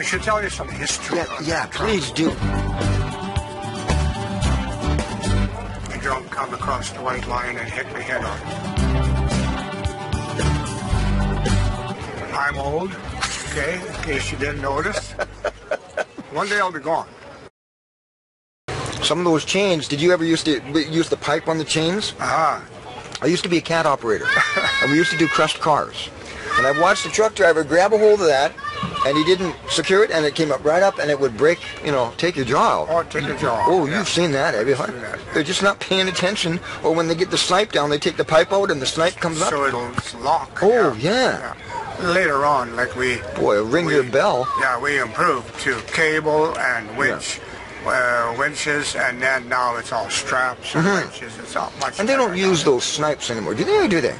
should tell you some history. Yeah, please do. The drum come across the white line and hit my head on it. I'm old, okay, in case you didn't notice. One day I'll be gone. Some of those chains, did you ever use the pipe on the chains? Ah. I used to be a cat operator, and we used to do crushed cars. And I watched the truck driver grab a hold of that, and he didn't secure it, and it came up right up, and it would break, take your jaw out. Oh, take your jaw. Oh, you've seen that, have you? They're just not paying attention, or when they get the snipe down, they take the pipe out, and the snipe comes up. So it'll lock. Oh, yeah. Later on, like we... Boy, ring your bell. Yeah, we improved to cable and winch. Winches, and then now it's all straps and winches. It's not much. And they don't use those snipes anymore, do they, or do they?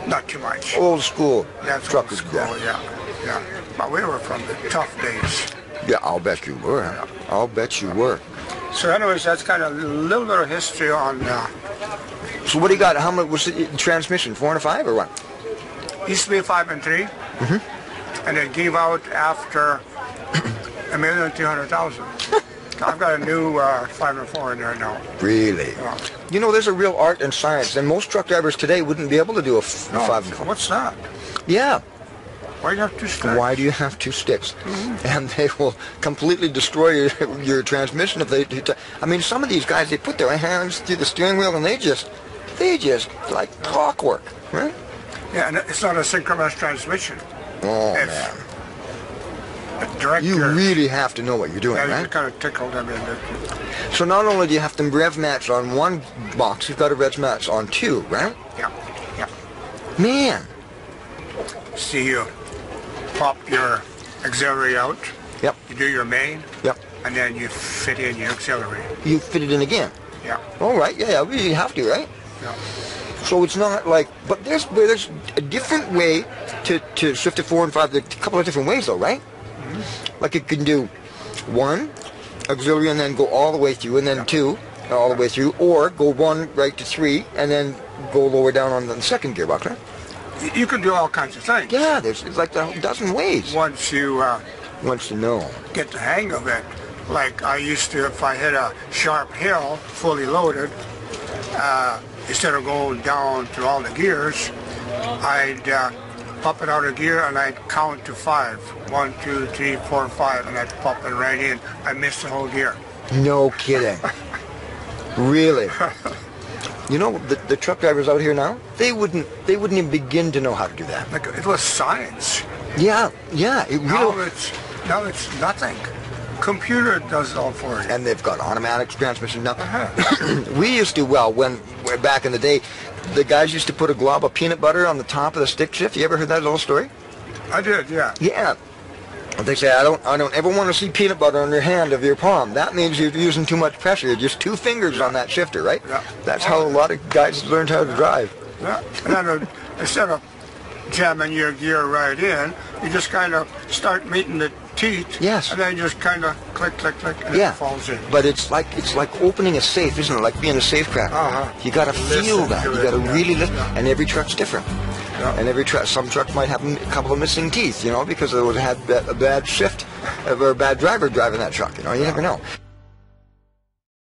Not too much. Old school. That's truckers. Old school, yeah. But we were from the tough days. Yeah, I'll bet you were. Yeah. I'll bet you were. So anyways, that's kind of a little bit of history on... So what do you got? How much was the transmission, 4 and 5 or what? Used to be 5 and 3. And it gave out after 1,200,000. I've got a new 5 and 4 in there now. Really? Yeah. There's a real art and science, and most truck drivers today wouldn't be able to do a 5 and 4. What's that? Yeah. Why do you have 2 sticks? Why do you have 2 sticks? And they will completely destroy your transmission if they do. I mean, some of these guys, they put their hands through the steering wheel, and they just like clockwork, right? Yeah, and it's not a synchronous transmission. Oh, man. You really have to know what you're doing, right? You kind of tickled them in there. So not only do you have to rev match on one box, you've got to rev match on 2, right? Yeah. Man. See, you pop your auxiliary out. Yep. You do your main. Yep. And then you fit in your auxiliary. You fit it in again. Yeah. All right. Yeah. You have to, right? Yeah. So it's not like, but there's a different way to shift to 4 and 5. There's a couple of different ways, though, right? Like it can do 1 auxiliary and then go all the way through, and then 2 all the way through, or go 1 right to 3 and then go lower down on the second gearbox, right? You can do all kinds of things. Yeah, it's like a dozen ways. Once you know. Get the hang of it. Like I used to, if I hit a sharp hill, fully loaded, instead of going down through all the gears, I'd pop it out of gear and I'd count to 5. 1, 2, 3, 4, 5, and I'd pop it right in. I missed the whole gear. No kidding. Really? The truck drivers out here now, they wouldn't even begin to know how to do that. Like it was science. Yeah. It really. Now it's nothing. Computer does it all for you. And they've got automatic transmission now. We used to, when back in the day, the guys used to put a glob of peanut butter on the top of the stick shift. You ever heard that little story? I did, yeah. Yeah. They say, I don't ever want to see peanut butter on your hand of your palm. That means you're using too much pressure. You're just 2 fingers on that shifter, right? Yeah. That's how a lot of guys learned how to drive. Yeah. And then instead of jamming your gear right in, you just kind of start meeting the teeth. Yes. And then you just kind of click, click, click, and it falls in. But it's like opening a safe, isn't it? Like being a safe cracker. You got to feel that. You got to really listen. And every truck's different. Yeah. And some trucks might have a couple of missing teeth, because they would have had a bad shift or a bad driver driving that truck. You never know.